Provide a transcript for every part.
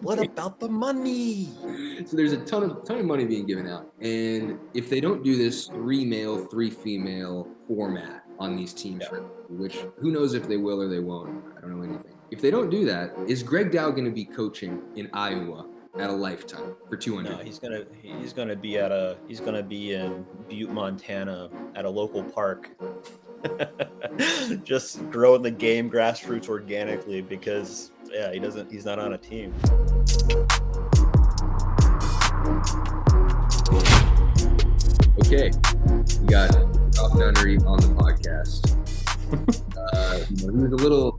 What about the money? So there's a ton of money being given out, and if they don't do this 3 male, 3 female format on these teams, which who knows if they will or they won't, I don't know anything. If they don't do that, is Greg Dow going to be coaching in Iowa at a lifetime for 200? No, he's gonna be in Butte, Montana, at a local park, just growing the game grassroots organically because he's not on a team. Okay, we got Rob Nunnery on the podcast. He was a little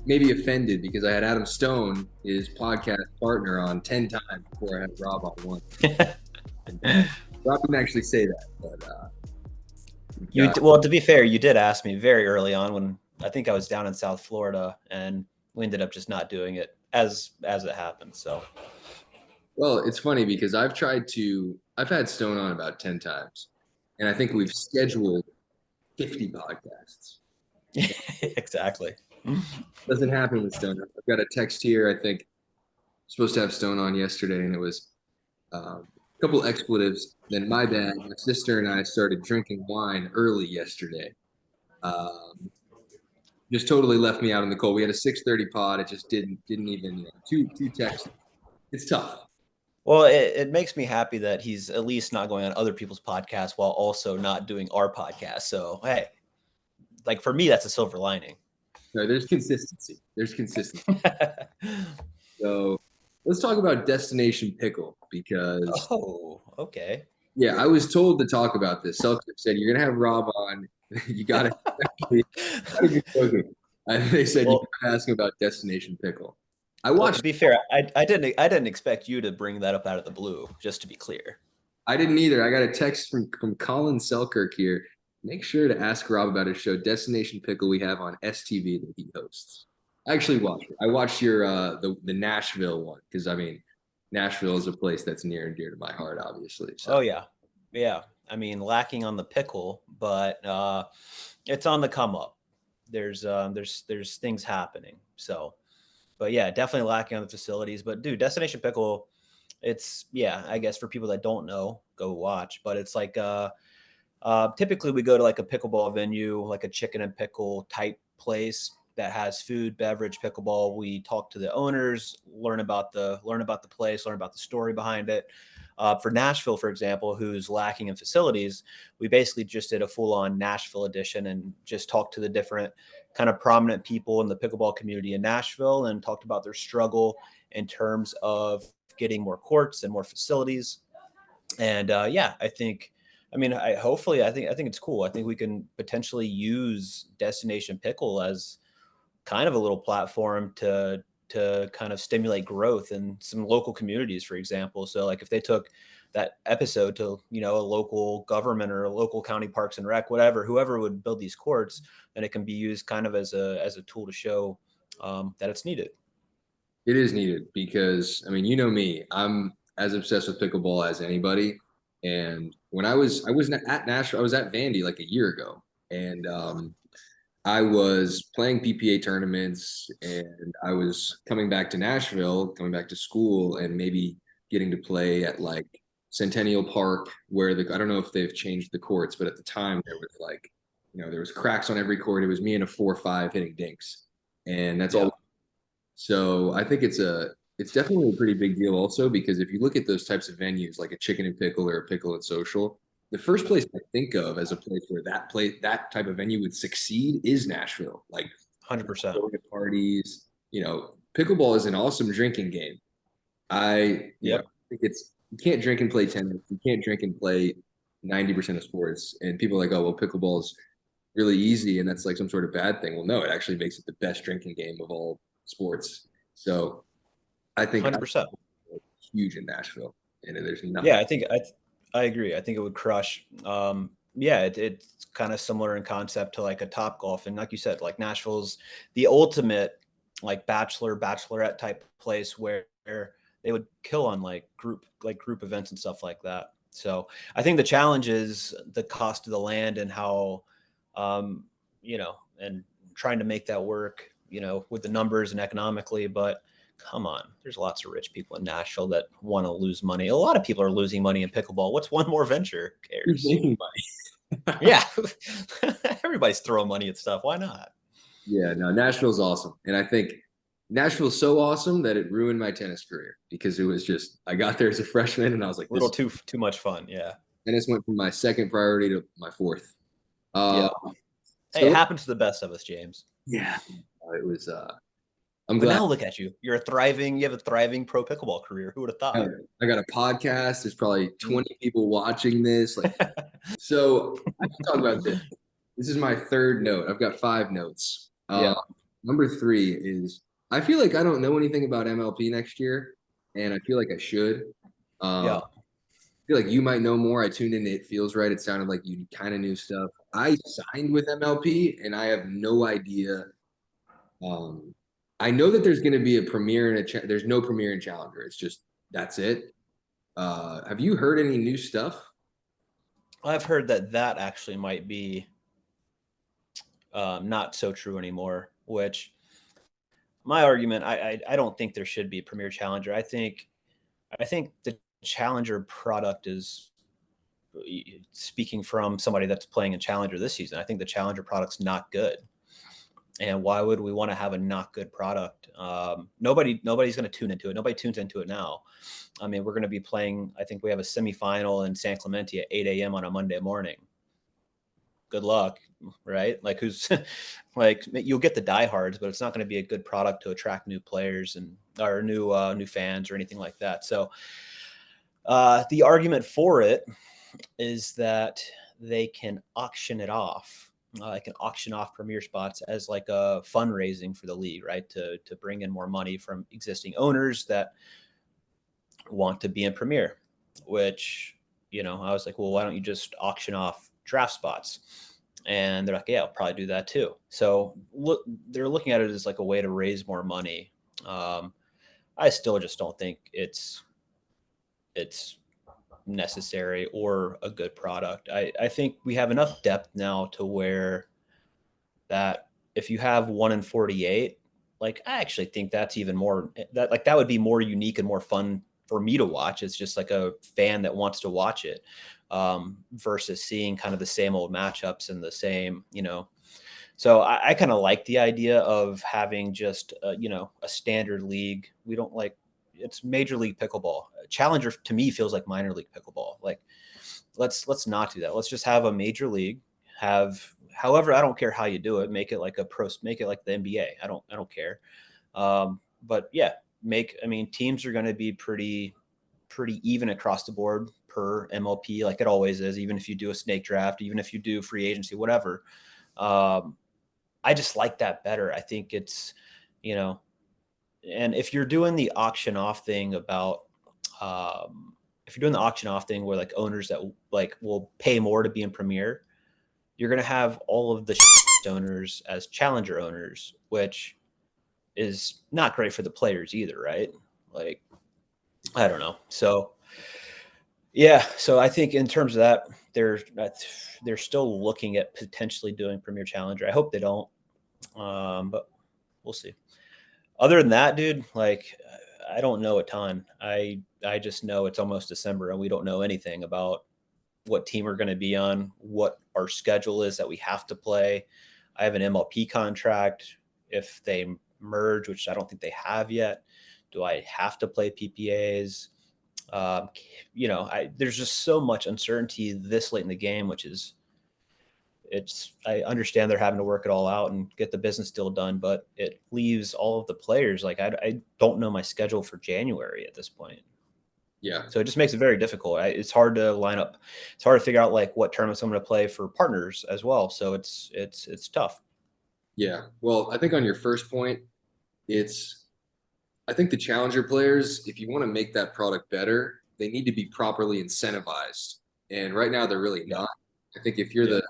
maybe offended because I had Adam Stone, his podcast partner, on 10 times before I had Rob on one. Rob didn't actually say that, but well, to be fair, you did ask me very early on when I think I was down in South Florida, and we ended up just not doing it as it happened. So, well, it's funny because I've had Stone on about 10 times, and I think we've scheduled 50 podcasts. exactly. Doesn't happen with Stone. I've got a text here. I think supposed to have Stone on yesterday, and it was a couple expletives. Then my bad. My sister and I started drinking wine early yesterday. Just totally left me out in the cold. We had a 6:30 pod. It just didn't even two texts. It's tough. Well, it makes me happy that he's at least not going on other people's podcasts while also not doing our podcast. So, hey, like for me, that's a silver lining. No, there's consistency. So let's talk about Destination Pickle because okay. Yeah, I was told to talk about this. Selkirk said you're gonna have Rob on. You gotta be joking. They said you gotta ask him about Destination Pickle. To be fair, I didn't expect you to bring that up out of the blue. Just to be clear, I didn't either. I got a text from Colin Selkirk here. Make sure to ask Rob about his show Destination Pickle we have on STV that he hosts. I actually watched it. I watched your the Nashville one because I mean Nashville is a place that's near and dear to my heart, obviously. So. Oh yeah. I mean, lacking on the pickle, but it's on the come up. There's things happening. So, but yeah, definitely lacking on the facilities. But dude, Destination Pickle, I guess for people that don't know, go watch. But it's like typically we go to like a pickleball venue, like a chicken and pickle type place that has food, beverage, pickleball. We talk to the owners, learn about the place, learn about the story behind it. For Nashville, for example, who's lacking in facilities, we basically just did a full-on Nashville edition and just talked to the different kind of prominent people in the pickleball community in Nashville and talked about their struggle in terms of getting more courts and more facilities. And I think it's cool. I think we can potentially use Destination Pickle as kind of a little platform to kind of stimulate growth in some local communities, for example. So like if they took that episode to, a local government or a local county parks and rec, whoever would build these courts, then it can be used kind of as a tool to show that it's needed. It is needed because I mean, you know me, I'm as obsessed with pickleball as anybody. And when I was at Nashville, I was at Vandy like a year ago, and I was playing PPA tournaments, and I was coming back to Nashville, coming back to school, and maybe getting to play at like Centennial Park, where I don't know if they've changed the courts, but at the time there was like, there was cracks on every court. It was me and a 4-5 hitting dinks, and that's all. So I think it's definitely a pretty big deal also because if you look at those types of venues like a chicken and pickle or a pickle and social, the first place I think of as a place where that type of venue would succeed is Nashville. Like 100%. Parties, pickleball is an awesome drinking game. I think you can't drink and play tennis. You can't drink and play 90% of sports. And people are like, oh, well, pickleball is really easy and that's like some sort of bad thing. Well, no, it actually makes it the best drinking game of all sports. So I think 100%. Huge in Nashville, and there's nothing. Yeah, I agree. I think it would crush. It's kind of similar in concept to like a Topgolf, and like you said, like Nashville's the ultimate like bachelorette type place where they would kill on like group events and stuff like that. So I think the challenge is the cost of the land and how, and trying to make that work, with the numbers and economically. But Come on, there's lots of rich people in Nashville that want to lose money. A lot of people are losing money in pickleball. What's one more venture? Who Who's cares? making money? Yeah, everybody's throwing money at stuff. Why not? Yeah, no, Nashville's awesome. And I think Nashville's so awesome that it ruined my tennis career because it was just, I got there as a freshman and I was like, A this little too much fun. Yeah, tennis went from my second priority to my fourth. Uh, yeah. Hey, it so happens to the best of us, James. yeah, it was, I'm But glad now look at you. You have a thriving pro pickleball career. Who would have thought? I got a podcast. There's probably Mm. 20 people watching this. Like, so I can talk about this. This is my third note. I've got five notes. Yeah, Number three is I feel like I don't know anything about MLP next year, and I feel like I should. yeah. I feel like you might know more. I tuned in. It feels right. It sounded like you kind of knew stuff. I signed with MLP, and I have no idea. Um, I know that there's going to be a premiere and there's no premiere and challenger. It's just that's it. Have you heard any new stuff? I've heard that actually might be not so true anymore. Which my argument, I don't think there should be a premier challenger. I think the challenger product is, speaking from somebody that's playing in challenger this season, I think the challenger product's not good. And why would we want to have a not good product? Nobody's going to tune into it. Nobody tunes into it now. I mean, we're going to be playing. I think we have a semifinal in San Clemente at 8 a.m. on a Monday morning. Good luck, right? Like, who's like, you'll get the diehards, but it's not going to be a good product to attract new players and or new fans or anything like that. So the argument for it is that they can auction it off. I can auction off premier spots as like a fundraising for the league, right? To bring in more money from existing owners that want to be in premier. Which, I was like, well, why don't you just auction off draft spots? And they're like, yeah, I'll probably do that too. So they're looking at it as like a way to raise more money. I still just don't think it's necessary or a good product. I think we have enough depth now to where that if you have 1 in 48, like I actually think that's even more that would be more unique and more fun for me to watch. It's just like a fan that wants to watch it, versus seeing kind of the same old matchups and the same. So I kind of like the idea of having just a standard league. We don't like it's Major League Pickleball. Challenger to me feels like minor league pickleball. Like let's not do that. Let's just have a major league. Have however I don't care how you do it. Make it like make it like the NBA. I don't care. But yeah, teams are going to be pretty even across the board per MLP, like it always is. Even if you do a snake draft, even if you do free agency, whatever. I just like that better. I think it's, and if you're doing the auction off thing if you're doing the auction off thing where like owners that like will pay more to be in premier, you're going to have all of the owners as challenger owners, which is not great for the players either. Right. Like, I don't know. So yeah. So I think in terms of that, they're still looking at potentially doing premier challenger. I hope they don't. But we'll see. Other than that, dude, like I don't know a ton. I just know it's almost December and we don't know anything about what team we're going to be on, what our schedule is that we have to play. I have an MLP contract. If they merge, which I don't think they have yet, do I have to play PPAs? There's just so much uncertainty this late in the game, which is I understand they're having to work it all out and get the business deal done, but it leaves all of the players like I don't know my schedule for January at this point. Yeah. So it just makes it very difficult. It's hard to line up. It's hard to figure out like what tournaments I'm going to play for partners as well. So it's tough. Yeah. Well, I think on your first point, I think the challenger players, if you want to make that product better, they need to be properly incentivized. And right now they're really Yeah. not. I think if you're Yeah.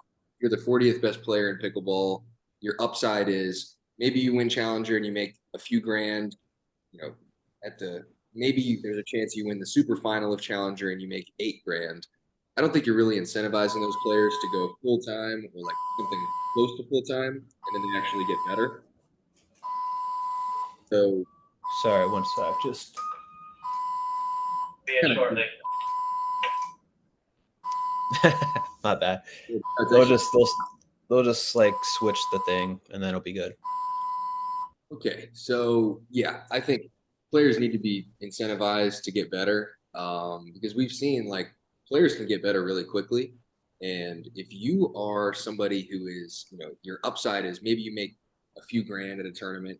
the 40th best player in pickleball, your upside is maybe you win challenger and you make a few grand, you know, maybe there's a chance you win the super final of challenger and you make 8 grand. I don't think you're really incentivizing those players to go full time or like something close to full time and then they actually get better. So Sorry, one sec. Just be in shortly. Not bad. They'll just like switch the thing and then it'll be good. Okay, so yeah, I think players need to be incentivized to get better because we've seen like players can get better really quickly. And if you are somebody who is, your upside is maybe you make a few grand at a tournament,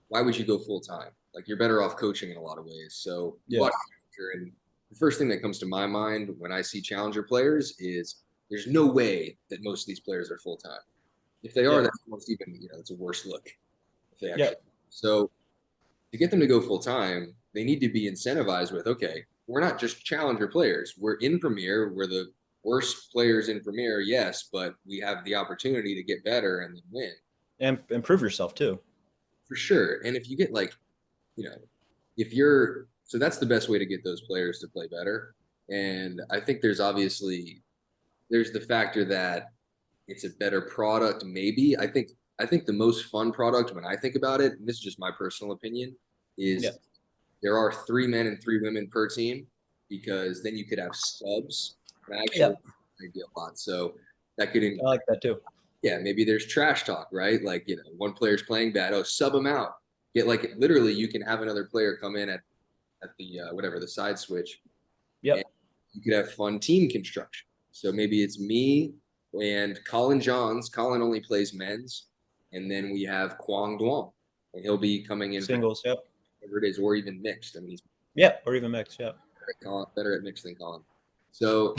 why would you go full time? Like you're better off coaching in a lot of ways. So you Yeah. watch Challenger, and the first thing that comes to my mind when I see Challenger players is there's no way that most of these players are full time. If they are, Yeah. that's almost even, it's a worse look if they Yeah. actually. So to get them to go full time, they need to be incentivized with, okay, we're not just challenger players. We're in Premier. We're the worst players in Premier, yes, but we have the opportunity to get better and then win. And improve yourself too. For sure. And if you get like, if you're, so that's the best way to get those players to play better. And I think there's the factor that it's a better product, maybe. I think the most fun product when I think about it, and this is just my personal opinion, is there are 3 men and 3 women per team because then you could have subs. And I actually like a lot. So that could, I like that too. yeah, maybe there's trash talk, right? Like, one player's playing bad. Oh, sub him out. Get like literally, you can have another player come in at the whatever the side switch. And Yep. you could have fun team construction. So maybe it's me and Colin Johns. Colin only plays men's, and then we have Kwang Duong, and he'll be coming in Singles. Yep. whatever it is, or even mixed. I mean, he's Or even mixed. Yep. better at mixed than Colin. So,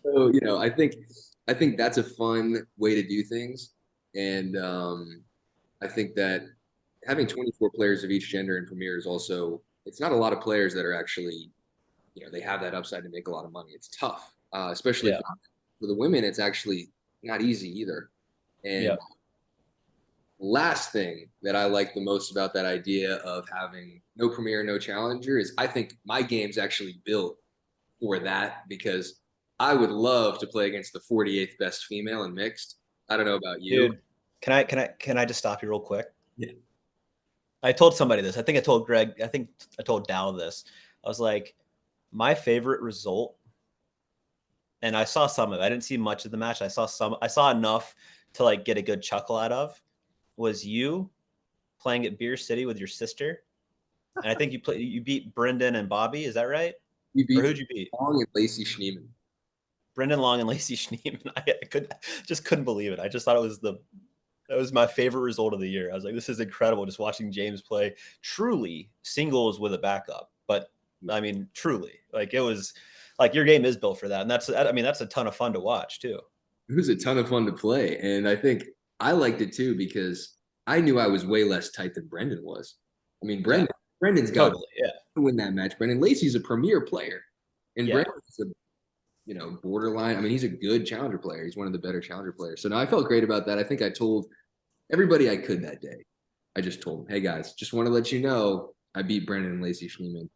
so I think that's a fun way to do things, and I think that having 24 players of each gender in Premier is also it's not a lot of players that are actually they have that upside to make a lot of money. It's tough, especially for the women. It's actually not easy either. And last thing that I like the most about that idea of having no Premier, no Challenger is I think my game's actually built for that because I would love to play against the 48th best female in mixed. I don't know about you. Dude, can I just stop you real quick? Yeah. I told somebody this. I think I told Greg. I think I told Dow this. I was like, my favorite result, and I saw some of it. I didn't see much of the match. I saw some. I saw enough to like get a good chuckle out of. Was you playing at Beer City with your sister? And I think you beat Brendan and Bobby. Is that right? You Or beat who'd you beat? Long and Lacey Schneeman. Brendan Long and Lacey Schneeman. Couldn't believe it. I just thought that was my favorite result of the year. I was like, this is incredible. Just watching James play truly singles with a backup. But I mean, truly, like it was like your game is built for that. And that's a ton of fun to watch too. It was a ton of fun to play. And I think I liked it too because I knew I was way less tight than Brendan was. I mean, Brendan's got to win that match. Brendan Lacey's a premier player. And Brendan's a borderline. I mean, he's a good challenger player. He's one of the better challenger players. So now I felt great about that. I think I told everybody I could that day. I just told them, hey guys, just want to let you know I beat Brendan and Lacey Schneeman.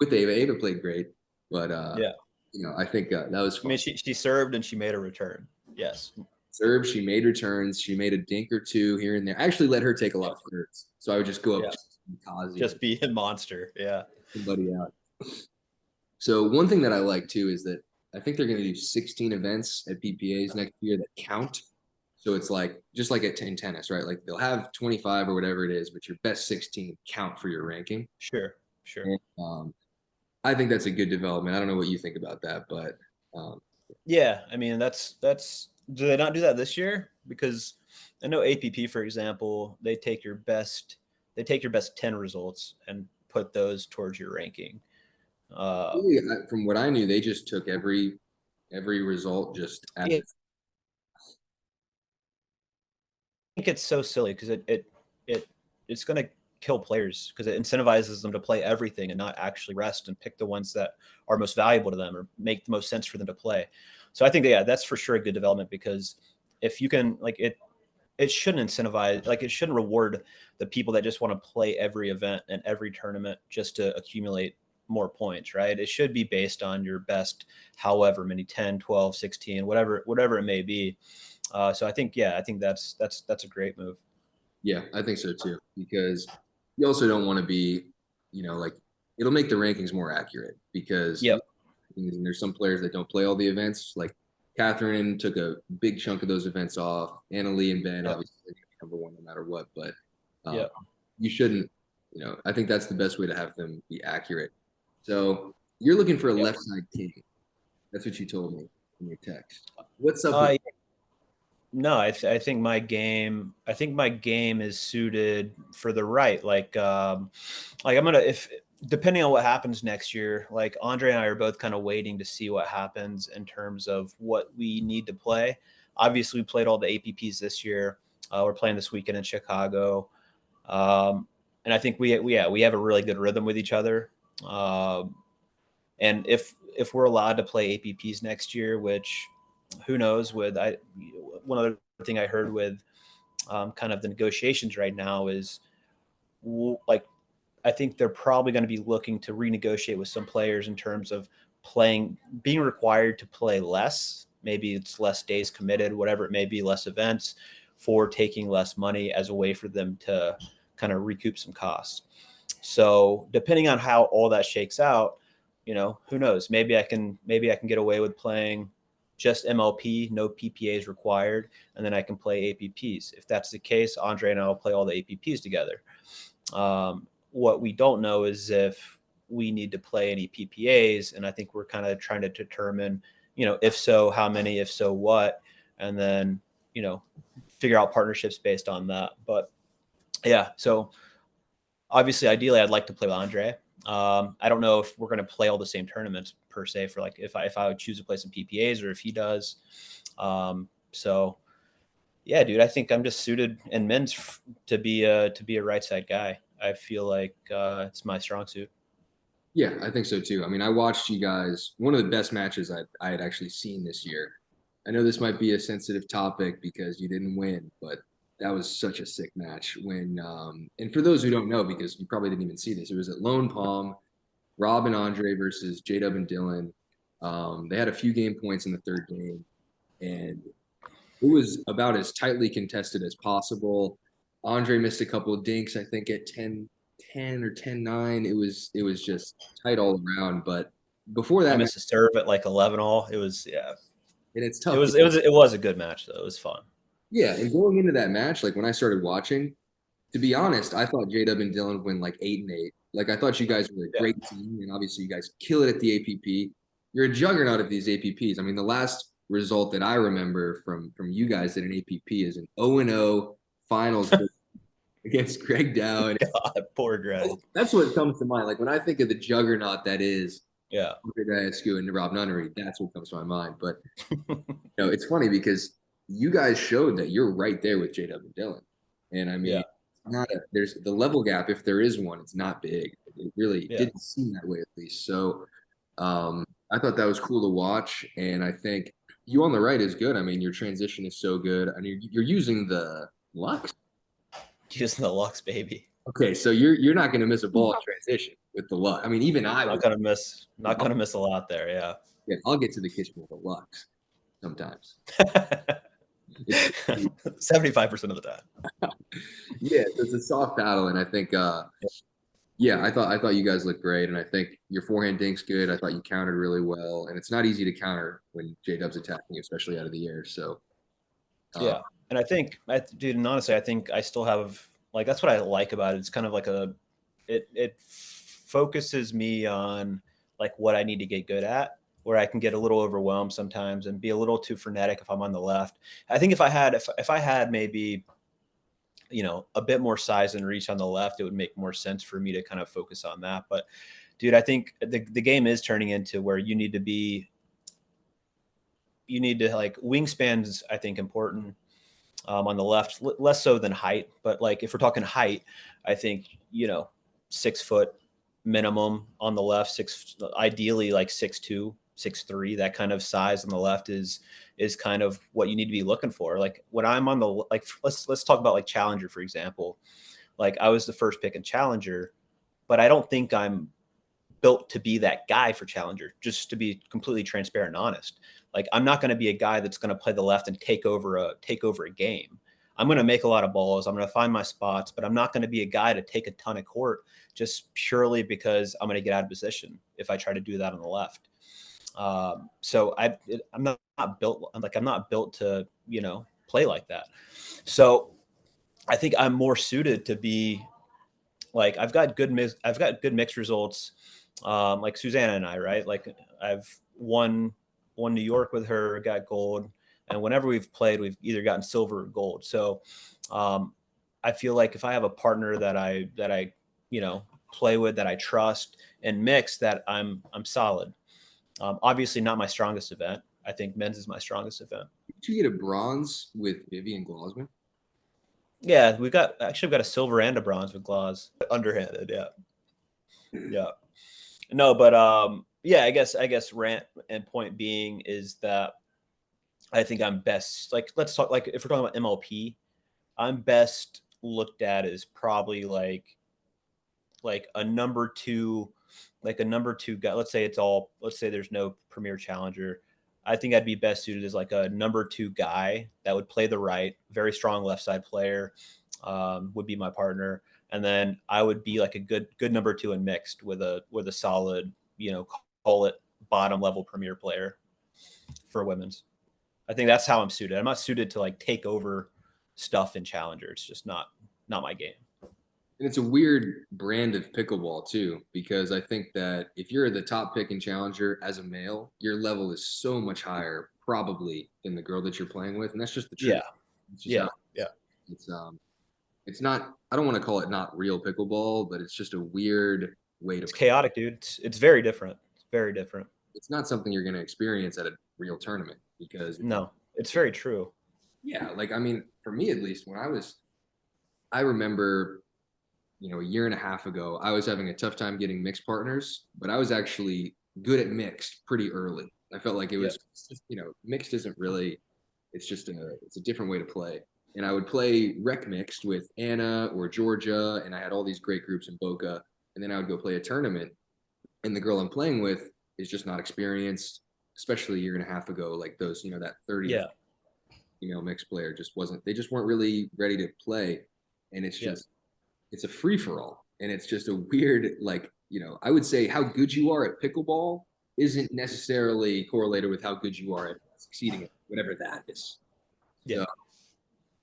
With Ava. Ava played great, but I think that was fun. I mean, she served and she made a return. Yes. Served, she made returns, she made a dink or two here and there. I actually let her take a lot of thirds. So I would just go up just be a monster. Yeah. Somebody out. So one thing that I like too is that I think they're going to do 16 events at PPAs next year that count. So it's like just like in tennis, right? Like they'll have 25 or whatever it is, but your best 16 count for your ranking. Sure. And, I think that's a good development. I don't know what you think about that, but yeah, I mean that's do they not do that this year? Because I know APP, for example, they take your best 10 results and put those towards your ranking. From what I knew, they just took every result just as I think it's so silly because it's going to kill players because it incentivizes them to play everything and not actually rest and pick the ones that are most valuable to them or make the most sense for them to play. So I think that's for sure a good development because if you can it shouldn't incentivize, it shouldn't reward the people that just want to play every event and every tournament just to accumulate more points, right? It should be based on your best, however many, 10, 12, 16, whatever it may be. So I think that's a great move. Yeah, I think so too, because you also don't want to be, like it'll make the rankings more accurate because Yep. there's some players that don't play all the events. Like Catherine took a big chunk of those events off. Anna Lee and Ben, Yep. obviously, they're gonna be number one no matter what. But um, Yep. you shouldn't, I think that's the best way to have them be accurate. So you're looking for a Yep. left side king. That's what you told me in your text. What's up with? Uh, no, I think my game is suited for the right. Like I'm gonna if depending on what happens next year, like Andre and I are both kind of waiting to see what happens in terms of what we need to play. Obviously, we played all the APPs this year. We're playing this weekend in Chicago, and I think we have a really good rhythm with each other. Um, and if we're allowed to play APPs next year, which who knows? With I one other thing I heard with kind of the negotiations right now is like I think they're probably going to be looking to renegotiate with some players in terms of being required to play less. Maybe it's less days committed, whatever it may be, less events for taking less money as a way for them to kind of recoup some costs. So depending on how all that shakes out, who knows? Maybe I can get away with playing just MLP, no PPAs required, and then I can play APPs. If that's the case, Andre and I will play all the APPs together. What we don't know is if we need to play any PPAs, and I think we're kind of trying to determine, if so, how many, if so, what, and then figure out partnerships based on that. But yeah, so obviously, ideally, I'd like to play with Andre. I don't know if we're going to play all the same tournaments per se for like if I would choose to play some PPAs or if he does. So yeah, dude, I think I'm just suited in men's to be a right side guy. I feel like it's my strong suit. Yeah, I think so too. I mean, I watched you guys. One of the best matches I had actually seen this year. I know this might be a sensitive topic because you didn't win, but that was such a sick match. And for those who don't know, because you probably didn't even see this, it was at Lone Palm, Rob and Andre versus J Dub and Dylan. They had a few game points in the third game, and it was about as tightly contested as possible. Andre missed a couple of dinks, I think at 10 or 10-9. It was just tight all around. But before I that match, missed a serve at like 11 all. It was yeah. and it's It tough. was it was it was a good match though. It was fun. Yeah, and going into that match, like when I started watching, to be honest, I thought J Dub and Dylan win like 8-8. Like I thought you guys were a Yeah. great team, and obviously you guys kill it at the APP. You're a juggernaut at these APPs. I mean, the last result that I remember from you guys at an APP is an 0-0 finals against Greg Dow, and God, poor Greg. that's what comes to mind. Like when I think of the juggernaut that is Yeah. Ignatowich and Rob Nunnery, that's what comes to my mind. But it's funny because you guys showed that you're right there with JW and Dylan. And I mean, Yeah. there's the level gap, if there is one, it's not big. It really Yeah. didn't seem that way, at least. So I thought that was cool to watch. And I think you on the right is good. I mean, your transition is so good. I mean, you're using the Lux. Using the Lux, baby. Okay, so you're not going to miss a ball in transition with the Lux. I mean, even I Not would. gonna miss. Not gonna miss a lot there. Yeah. Yeah, I'll get to the kitchen with a Lux sometimes. 75% of the time. Yeah, it's a soft battle, and I think, yeah, I thought you guys looked great, and I think your forehand dink's good. I thought you countered really well, and it's not easy to counter when J Dub's attacking, especially out of the air. So, uh, Yeah. And I think, dude, and honestly, I think I still have like that's what I like about it. It's kind of like it focuses me on like what I need to get good at, where I can get a little overwhelmed sometimes and be a little too frenetic if I'm on the left. I think if I had maybe a bit more size and reach on the left, it would make more sense for me to kind of focus on that. But dude, I think the game is turning into where you need to like wingspans, I think important on the left, less so than height. But like if we're talking height, I think 6 foot minimum on the left, ideally like 6'2", 6'3", that kind of size on the left is kind of what you need to be looking for. Like when I'm on the like let's talk about like Challenger for example. Like I was the first pick in Challenger, but I don't think I'm built to be that guy for Challenger, just to be completely transparent and honest. Like I'm not going to be a guy that's going to play the left and take over a game. I'm going to make a lot of balls. I'm going to find my spots, but I'm not going to be a guy to take a ton of court just purely because I'm going to get out of position if I try to do that on the left. So I'm not built like I'm not built to, you know, play like that. So I think I'm more suited to be like I've got good mixed results. Like Susanna and I, right? Like I've won New York with her, got gold, and whenever we've played, we've either gotten silver or gold. So um, I feel like if I have a partner that I you know play with, that I trust and mix, that I'm solid. Obviously, not my strongest event. I think men's is my strongest event. Did you get a bronze with Vivian Glausman? Yeah, we've got a silver and a bronze with Glaws. Underhanded, yeah, yeah. No, but yeah, I guess rant and point being is that I think I'm best. Like, let's talk. Like, if we're talking about MLP, I'm best looked at as probably like a number two, like a number two guy. Let's say there's no premier challenger. I think I'd be best suited as like a number two guy that would play the right, very strong left side player, would be my partner, and then I would be like a good number two and mixed with a solid, you know, call it bottom level premier player for women's. I think that's how I'm suited. I'm not suited to like take over stuff in challenger. It's just not my game. And it's a weird brand of pickleball too, because I think that if you're the top pick and challenger as a male, your level is so much higher probably than the girl that you're playing with, and that's just the truth. Yeah, It's just how yeah, yeah. it's it's not. I don't want to call it not real pickleball, but it's just a weird way to It's play. chaotic, dude. It's very different. It's very different. It's not something you're going to experience at a real tournament because No, it's very true. yeah, like I mean, for me at least, I remember a year and a half ago, I was having a tough time getting mixed partners, but I was actually good at mixed pretty early. I felt like it Yeah, was just, mixed isn't really, it's a different way to play. And I would play rec mixed with Anna or Georgia, and I had all these great groups in Boca. And then I would go play a tournament, and the girl I'm playing with is just not experienced, especially a year and a half ago. Like those, that 30 to yeah, female mixed player they just weren't really ready to play. And yeah, it's a free for all, and it's just a weird I would say how good you are at pickleball isn't necessarily correlated with how good you are at succeeding at whatever that is. yeah. So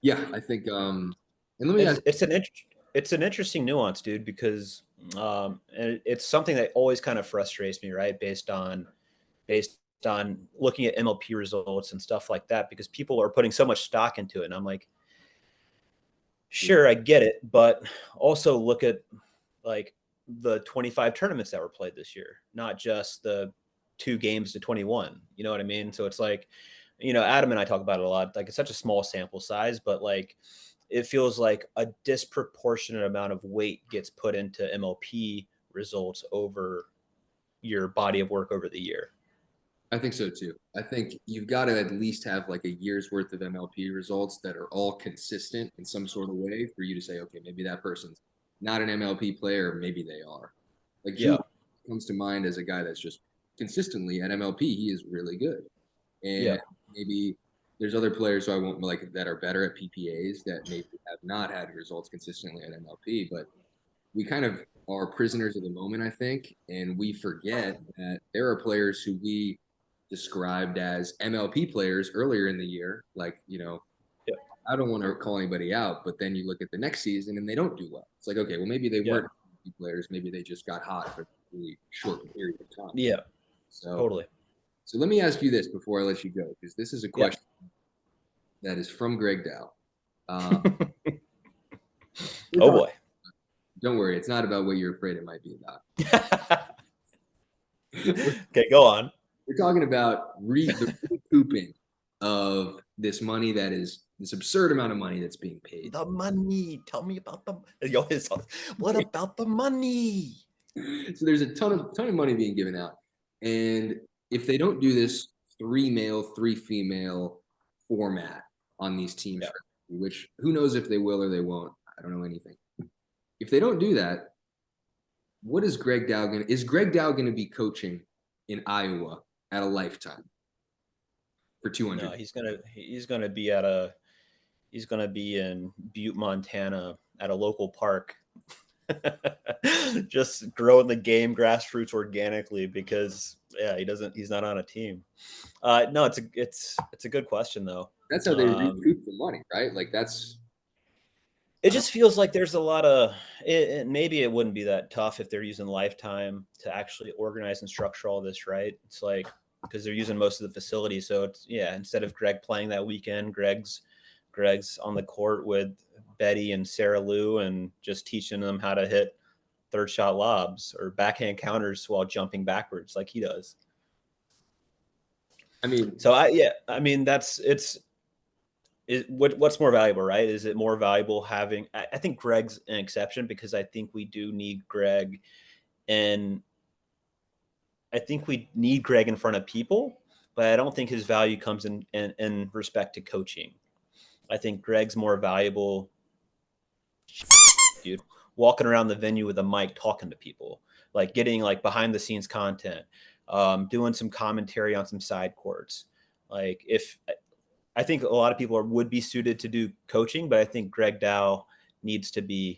yeah, I think and let me It's ask. it's an int- it's an interesting nuance, dude, because and it's something that always kind of frustrates me, right? Based on looking at MLP results and stuff like that, because people are putting so much stock into it, and I'm like, sure, I get it, but also look at like the 25 tournaments that were played this year, not just the 2 games to 21. You know what I mean? So it's like, Adam and I talk about it a lot. Like, it's such a small sample size, but like it feels like a disproportionate amount of weight gets put into MLP results over your body of work over the year. I think so too. I think you've got to at least have like a year's worth of MLP results that are all consistent in some sort of way for you to say, okay, maybe that person's not an MLP player, maybe they are. Like Drew Yeah. comes to mind as a guy that's just consistently at MLP, he is really good. Yeah. And maybe there's other players who I won't like that are better at PPAs that maybe have not had results consistently at MLP, but we kind of are prisoners of the moment, I think, and we forget that there are players who we described as MLP players earlier in the year. Like, Yeah. I don't want to call anybody out, but then you look at the next season and they don't do well. It's like, okay, well, maybe they Yeah. weren't MLP players. Maybe they just got hot for a really short period of time. Yeah. So, Totally. so let me ask you this before I let you go, because this is a Yeah. question that is from Greg Dow. Um, we're Oh talking, boy. don't worry, it's not about what you're afraid it might be about. Okay, go on. We're talking about the recouping of this money that is this absurd amount of money that's being paid. The money. Tell me about the. Yo, what about the money? So there's a ton of money being given out, and if they don't do this 3 male, 3 female format on these teams, Yeah. which who knows if they will or they won't, I don't know anything. If they don't do that, what is Greg Dow going? Is Greg Dow going to be coaching in Iowa at a lifetime for No, 200? he's gonna be at a He's going to be in Butte, Montana at a local park, just growing the game grassroots organically because he's not on a team. No, it's a good question though. That's how they recoup the money, right? Like It just feels like there's a lot of maybe it wouldn't be that tough if they're using Lifetime to actually organize and structure all this, right? It's like because they're using most of the facilities, so it's instead of Greg playing that weekend, Greg's on the court with Betty and Sarah Lou and just teaching them how to hit third shot lobs or backhand counters while jumping backwards like he does. I mean, So I mean what's more valuable, right? Is it more valuable having? I think Greg's an exception because I think we do need Greg, and I think we need Greg in front of people, but I don't think his value comes in respect to coaching. I think Greg's more valuable, dude, walking around the venue with a mic, talking to people, like getting like behind the scenes content, doing some commentary on some side courts. Like if I think a lot of people would be suited to do coaching, but I think Greg Dow needs to be